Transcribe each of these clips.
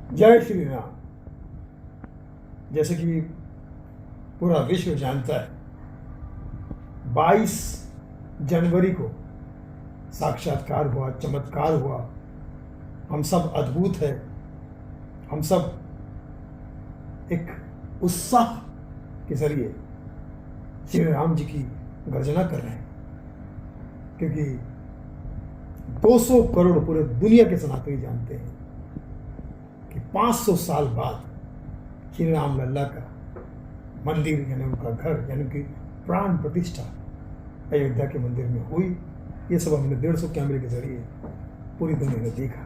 जय श्री राम। जैसे कि पूरा विश्व जानता है, 22 जनवरी को साक्षात्कार हुआ, चमत्कार हुआ। हम सब अद्भुत है, हम सब एक उत्साह के जरिए श्री राम जी की गर्जना कर रहे हैं, क्योंकि 200 करोड़ पूरे दुनिया के सनातनी जानते हैं कि 500 साल बाद श्री राम लल्ला का मंदिर यानी उनका घर यानी कि प्राण प्रतिष्ठा अयोध्या के मंदिर में हुई। ये सब हमने 150 कैमरे के जरिए पूरी दुनिया ने देखा।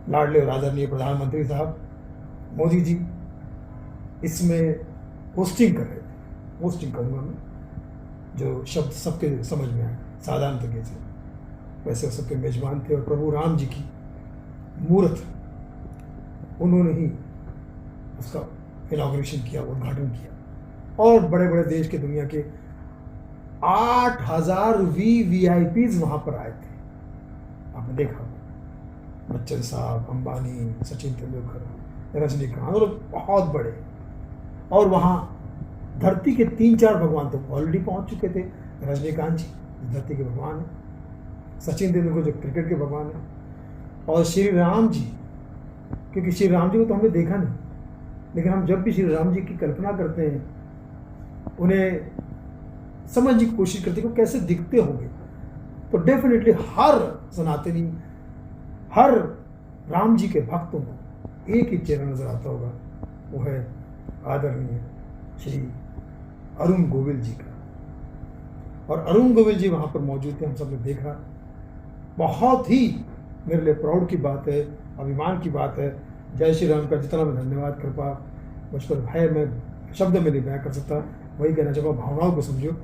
लाडले और आदरणीय प्रधानमंत्री साहब मोदी जी इसमें होस्टिंग कर रहे थे। होस्टिंग कहूँगा मैं, जो शब्द सबके समझ में आए साधारण तरीके से, वैसे सबके मेजबान थे। और प्रभु राम जी की मूर्त उन्होंने ही उसका इनॉग्रेशन किया, उद्घाटन किया। और बड़े बड़े देश के दुनिया के 8000 VVIPs वहां पर आए थे। आपने देखा, बच्चन साहब, अंबानी, सचिन तेंदुलकर, रजनीकांत और बहुत बड़े। और वहां धरती के 3-4 भगवान तो ऑलरेडी पहुंच चुके थे। रजनीकांत जी धरती के भगवान है, सचिन तेंदुलकर जो क्रिकेट के भगवान है, और श्री राम जी, क्योंकि श्री राम जी को तो हमने देखा नहीं, लेकिन हम जब भी श्री राम जी की कल्पना करते हैं, उन्हें समझने की कोशिश करते हैं कि कैसे दिखते होंगे, तो डेफिनेटली हर सनातनी, हर राम जी के भक्तों को एक ही चेहरा नजर आता होगा, वो है आदरणीय श्री अरुण गोविल जी का। और अरुण गोविल जी वहां पर मौजूद थे, हम सब ने देखा। बहुत ही मेरे लिए प्राउड की बात है, अभिमान की बात है। जय श्री राम का जितना मैं धन्यवाद कर पा, मुझ पर भय मैं शब्द में नहीं बयां कर सकता, वही कहना चाहूँगा, भावनाओं को समझो।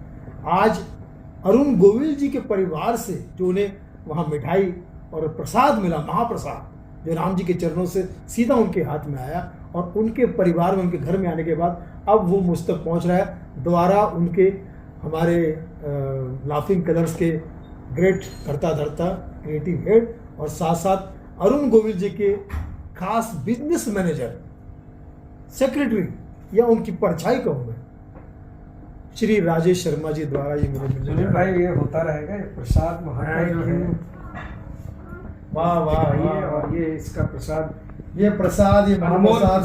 आज अरुण गोविल जी के परिवार से जो उन्हें वहाँ मिठाई और प्रसाद मिला, महाप्रसाद, जो राम जी के चरणों से सीधा उनके हाथ में आया, और उनके परिवार में, उनके घर में आने के बाद अब वो मुझ तक पहुँच रहा है। द्वारा उनके हमारे लाफिंग कलर्स के ग्रेट करता धरता क्रिएटिव हेड, और साथ साथ अरुण गोविल जी के खास बिजनेस मैनेजर, सेक्रेटरी या उनकी परछाई कहूँ मैं, श्री राजेश शर्मा जी द्वारा ये मुझे मिल सुनील भाई, ये होता रहेगा। ये प्रसाद वहाँ जो है, वाह वाह वाह, और ये इसका प्रसाद, ये प्रसाद, ये महाप्रसाद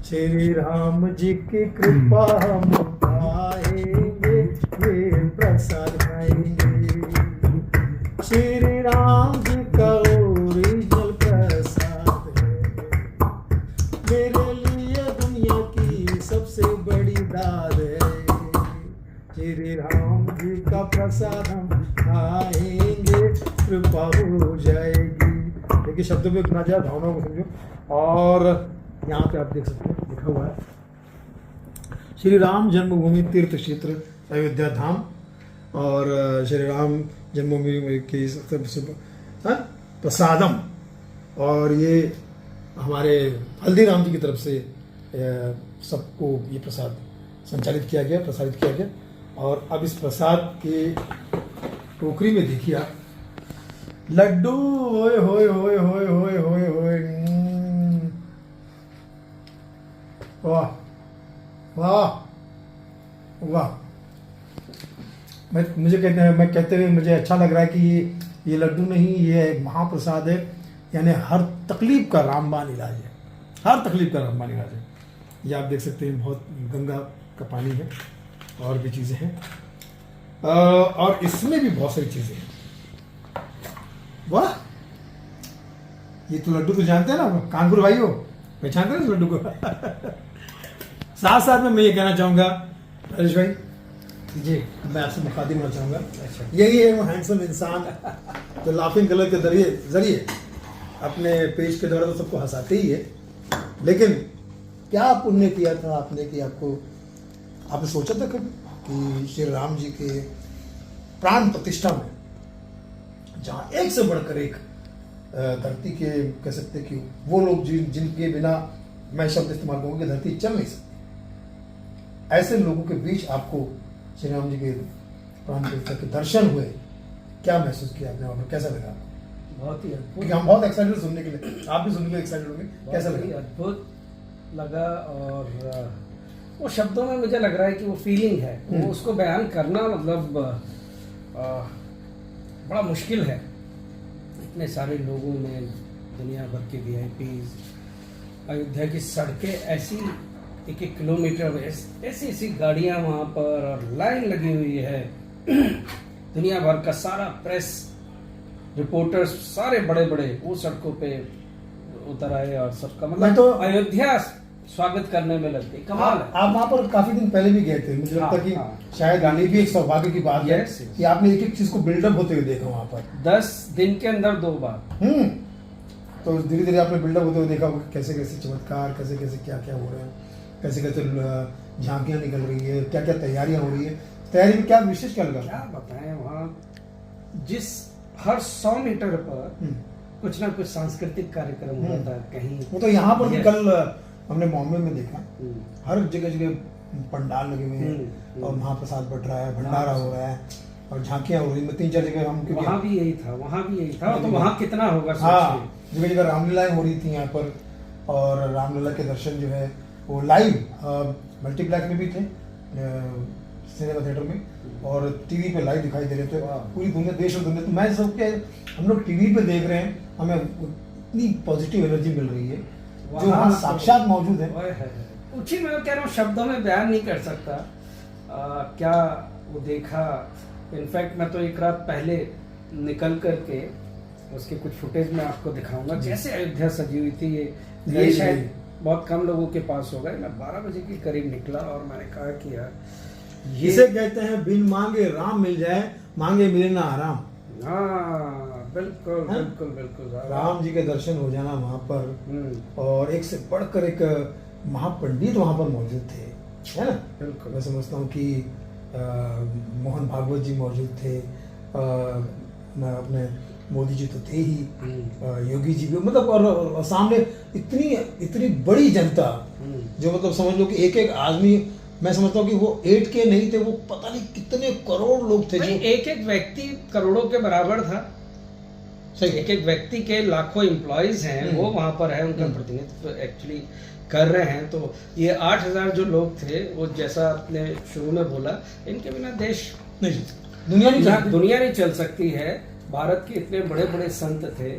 श्री राम जी की कृपा हम पाएंगे, ये प्रसाद खाएंगे। श्री राम जी का ओरिजिनल प्रसाद है, मेरे लिए दुनिया की सबसे बड़ी दाद है। श्री राम जी का प्रसाद हम खाएंगे, कृपा हो जाएगी। देखिए शब्दों में इतना जाए, भावनाओं को समझो। और यहाँ पे आप देख सकते हैं लिखा हुआ है, श्री राम जन्मभूमि तीर्थ क्षेत्र अयोध्या धाम, और श्री राम जन्मभूमि की प्रसादम। और ये हमारे हल्दीराम जी की तरफ से सबको ये प्रसाद संचालित किया गया, प्रसारित किया गया। और अब इस प्रसाद के टोकरी में देखिए आप, लड्डू, होए होए होए होए होए होए होए, वाह वाह वाह। मैं कहते हुए मुझे अच्छा लग रहा है कि ये लड्डू नहीं, ये एक महाप्रसाद है। यानी हर तकलीफ का रामबाण इलाज है, हर तकलीफ का रामबाण इलाज है। ये आप देख सकते हैं, बहुत गंगा का पानी है और भी चीज़ें हैं, और इसमें भी बहुत सारी चीज़ें हैं। वाह, ये तो लड्डू तो जानते हैं ना कानपुर भाइयों, पहचानते हैं इस लड्डू को। साथ साथ में मैं ये कहना चाहूँगा हरीश भाई जी, मैं आपसे मुखातिब होना चाहूँगा। अच्छा, यही है वो हैंडसम इंसान जो लाफिंग कलर के जरिए अपने पेज के द्वारा तो सबको हंसाते ही है, लेकिन क्या पुण्य किया था आपने कि आपने सोचा था कि श्री राम जी के प्राण प्रतिष्ठा में, जहाँ एक से बढ़कर एक धरती के कह सकते हैं कि वो लोग जिनके बिना मैं शब्द इस्तेमाल करूँगा कि धरती चल नहीं सकती, ऐसे लोगों के बीच आपको श्री राम जी के प्राण प्रतिष्ठा के दर्शन हुए, क्या महसूस किया आपने, और कैसा लगा? बहुत ही अद्भुत, क्योंकि हम बहुत एक्साइटेड सुनने के लिए, आप भी सुनने के लिए एक्साइटेड होंगे, कैसा बहुत ही लगा? अद्भुत लगा। और वो शब्दों में मुझे लग रहा है कि वो फीलिंग है, वो उसको बयान करना मतलब बड़ा मुश्किल है। इतने सारे लोगों में, दुनिया भर के वीआईपीज, अयोध्या की सड़कें ऐसी 1-1 किलोमीटर में ऐसी ऐसी गाड़ियां वहां पर, और लाइन लगी हुई है। दुनिया भर का सारा प्रेस, रिपोर्टर्स सारे बड़े बड़े वो सड़कों पे उतर आए, और सबका मैं मतलब तो- अयोध्या स्वागत करने में लग गई। कमाल है। आप वहाँ पर काफी दिन पहले भी गए थे, मुझे लगता है कि हाँ। शायद ये भी एक सौभाग्य की बात है Yes, yes. कि आपने एक एक चीज को बिल्डअप होते हुए देखा वहाँ पर। 10 दिन के अंदर 2 बार। तो धीरे धीरे आपने बिल्डअप होते हुए देखा होगा कि कैसे कैसे चमत्कार, कैसे कैसे क्या क्या हो रहे हैं, कैसे कैसे झांकियां निकल रही है, क्या क्या तैयारियां हो रही है। तैयारी में क्या विशेष क्या लगा? क्या बताएं, वहाँ जिस हर 100 मीटर पर कुछ ना कुछ सांस्कृतिक कार्यक्रम हो रहा था कहीं। वो तो यहाँ पर भी Yes. कल हमने बॉम्बे में देखा, हम्म, हर जगह जगह पंडाल लगे हुए हैं हम्म। और महाप्रसाद बट रहा है, भंडारा हो रहा है और झांकियां हो रही है। 3-4 जगह हम क्योंकि वहाँ भी यही था, वहाँ भी यही था। तो वहाँ कितना होगा हाँ, सोचिए। जगह जगह रामलीलाएं हो रही थी यहाँ पर, और रामलीला के दर्शन जो है वो लाइव मल्टीप्लेक्स में भी थे, सिनेमा थिएटर में, और टीवी पे लाइव दिखाई दे रहे थे। वाह। पूरी दुनिया, देश और दुनिया, तो मैं सब के हम लोग टीवी पे देख रहे हैं, हमें इतनी पॉजिटिव एनर्जी मिल रही है जो वहाँ तो- साक्षात मौजूद है। ओए है। उसी में मैं कह रहा हूँ, शब्दों में बयान नहीं कर सकता क्या वो देखा। इनफैक्ट मैं तो एक रात पहले निकल करके उसके कुछ फुटेज में आपको दिखाऊंगा, जैसे अयोध्या सजी हुई थी। ये जी, शायद जी। बहुत कम लोगों के पास होगा। मैं 12 बजे के करीब निकला और मैंने कहा कि यार इसे कहते हैं बिन मांगे राम मिल जाए, मांगे मिले ना आराम। हाँ, बिल्कुल हाँ? बिल्कुल बिल्कुल। राम जी के दर्शन हो जाना वहाँ पर, हम्म, और एक से बढ़कर एक महापंडित वहाँ पर मौजूद थे, है ना? बिल्कुल। मैं समझता हूँ कि मोहन भागवत जी मौजूद थे, अपने मोदी जी तो थे ही, योगी जी भी, मतलब और सामने इतनी इतनी बड़ी जनता, जो मतलब समझ लो कि एक एक आदमी, मैं समझता हूँ कि वो 8K नहीं थे, वो पता नहीं कितने करोड़ लोग थे जो एक एक व्यक्ति करोड़ों के बराबर था। सही एक एक व्यक्ति के लाखों एम्प्लॉयज हैं, वो वहां पर है, उनका प्रतिनिधित्व एक्चुअली कर रहे हैं। तो ये 8000 जो लोग थे, वो जैसा आपने शुरू में बोला, इनके बिना देश नहीं, दुनिया नहीं चलती। दुनिया नहीं चल सकती है। भारत के इतने बड़े बड़े संत थे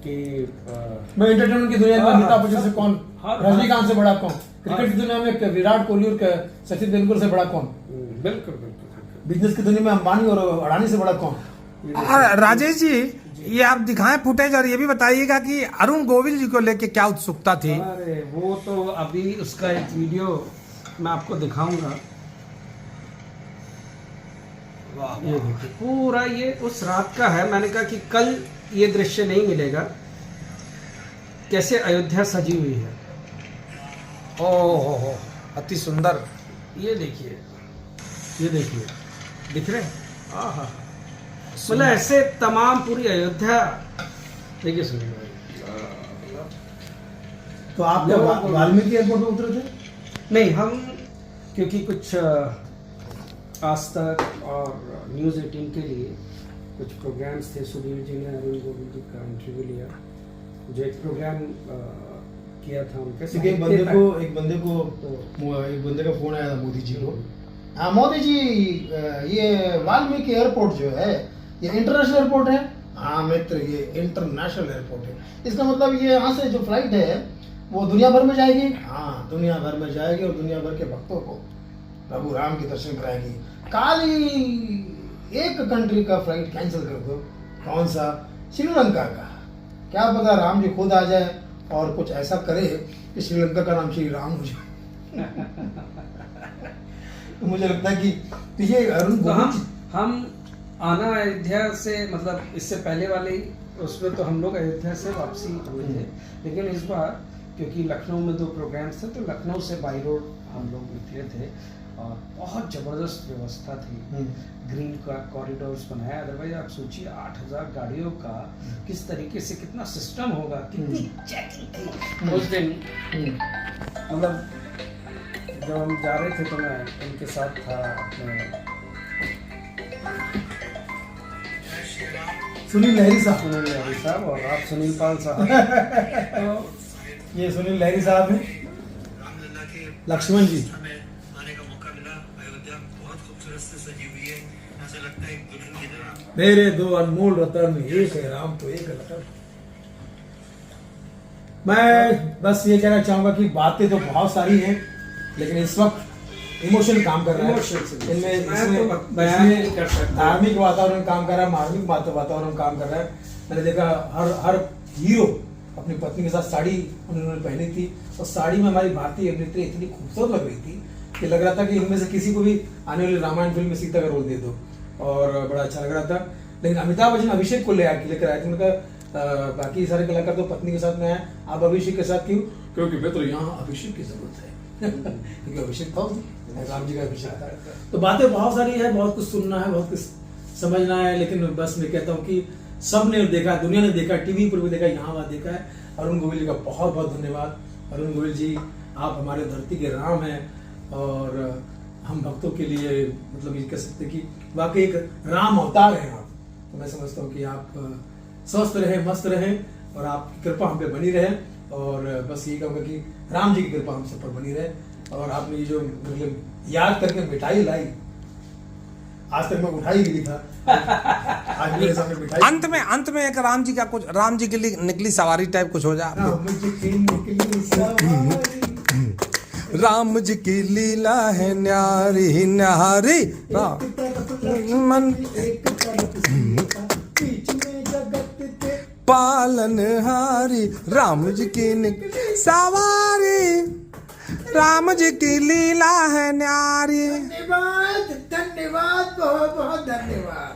कि मैं एंटरटेनमेंट की दुनिया में हाँ, अमिताभ हाँ, बच्चन से सब- कौन, हाँ, रजनीकांत से बड़ा कौन, हाँ। क्रिकेट की दुनिया में विराट कोहली और सचिन तेंदुलकर से बड़ा कौन, बिल्कुल बिल्कुल। बिजनेस की दुनिया में अंबानी और अडानी से बड़ा कौन। राजेश जी, ये आप दिखाएं फुटेज, और ये भी बताइएगा कि अरुण गोविल जी को लेके क्या उत्सुकता थी। अरे वो तो अभी उसका एक वीडियो मैं आपको दिखाऊंगा। ये देखिए, पूरा ये उस रात का है। मैंने कहा कि कल ये दृश्य नहीं मिलेगा, कैसे अयोध्या सजी हुई है। ओह, अति सुंदर। ये देखिए, ये देखिए, दिख रहे हैं? आहा, मतलब ऐसे तमाम पूरी अयोध्या। देखिए सुनिए, तो आप क्या वाल्मीकि एयरपोर्ट में उतरे थे? नहीं, हम क्योंकि कुछ आज तक और न्यूज़ 18 के लिए कुछ प्रोग्राम्स थे, सुनील जी ने अरुण गोविल जी का इंटरव्यू लिया, जो एक प्रोग्राम किया था उनके क्योंकि एक बंदे का फोन आया था मोदी जी को। हाँ मोदी जी, ये वाल्मीकि एयरपोर्ट जो है ये इंटरनेशनल एयरपोर्ट है। हाँ मित्र, ये इंटरनेशनल एयरपोर्ट है। इसका मतलब ये यहाँ से जो फ्लाइट है वो दुनिया भर में जाएगी। हाँ, दुनिया भर में जाएगी और दुनिया भर के भक्तों को प्रभु राम के दर्शन कराएगी। काली एक कंट्री का फ्लाइट कैंसिल कर दो, कौन सा? श्रीलंका का। क्या पता राम जी खुद आ जाए और कुछ ऐसा करे कि श्रीलंका का नाम श्री राम हो जाए। तो मुझे लगता है कि ये अरुण तो गोविल जी, हम आना अयोध्या से, मतलब इससे पहले वाले उसमें तो हम लोग अयोध्या से वापसी हुए थे, लेकिन इस बार क्योंकि लखनऊ में 2 प्रोग्राम्स थे, तो लखनऊ से बाई रोड हम लोग निकले थे, और बहुत जबरदस्त व्यवस्था थी। ग्रीन का कॉरिडोर्स बनाया। अदरवाइज आप सोचिए 8000 गाड़ियों का किस तरीके से, कितना सिस्टम होगा, कितनी चेकिंग थी उस दिन। मतलब जब हम जा रहे थे तो मैं उनके साथ था अपने सुनील लहरी साहब, सुनील लहरी साहब और आप सुनील पाल साहब। तो ये सुनील लहरी साहब हैं। रामलला के लक्ष्मण जी, हमें आने का मौका मिला। अयोध्या बहुत खूबसूरत से सजी हुई है, ऐसा लगता है एक दुल्हन की तरह। मेरे दो अनमोल रतन, एक है राम तो एक है लखन। मैं बस ये कहना चाहूंगा कि बातें तो बहुत सारी हैं, लेकिन इस वक्त इमोशन काम कर रहा है। Emotion से- इनमें मैं इसमें तो बयान नहीं कर सकता। धार्मिक वातावरण काम कर रहा है, मार्मिक वातावरण काम कर रहा है। मैंने देखा हर हीरो अपनी पत्नी के साथ साड़ी उन्होंने पहनी थी, और साड़ी में हमारी भारतीय अभिनेत्री इतनी खूबसूरत लग रही थी कि लग रहा था कि इनमें से किसी को भी आने वाली रामायण फिल्म में सीता का रोल दे दो, और बड़ा अच्छा लग रहा था। लेकिन अमिताभ बच्चन अभिषेक को लेकर आए थे। उनका बाकी सारे कलाकार तो पत्नी के साथ में आए, आप अभिषेक के साथ क्यों? क्योंकि मित्र यहाँ अभिषेक की जरूरत है। क्योंकि अभिषेक था, राम जी का अभिषेक था। तो बातें बहुत सारी है, बहुत कुछ सुनना है, बहुत कुछ समझना है, लेकिन बस मैं कहता हूँ कि सबने देखा, दुनिया ने देखा, टीवी पर भी देखा, यहाँ वहाँ देखा है। अरुण गोविल जी का बहुत बहुत धन्यवाद। अरुण गोविल जी, आप हमारे धरती के राम हैं, और हम भक्तों के लिए मतलब ये कह सकते कि वाकई एक राम अवतार हैं आप। तो मैं समझता हूँ कि आप स्वस्थ रहें, मस्त रहें, और आपकी कृपा हम पे बनी रहे। और बस ये कहूँगा कि राम जी की कृपा हम सब पर बनी रहे। और आपने ये जो मतलब याद करके मिठाई लाई, आज तक मैं उठाई नहीं था, आज मेरे सामने मिठाई। अंत में एक राम जी के लिए निकली सवारी टाइप कुछ हो जाए। राम जी की निकली सवारी, राम जी की लीला है न्यारी न्यारी, एक तरफ लक्ष्मण, एक तरफ सीता, बीच में जगत के पालनहारी, राम जी की निकली सवारी, राम जी की लीला है न्यारी। धन्यवाद, धन्यवाद, बहुत बहुत धन्यवाद।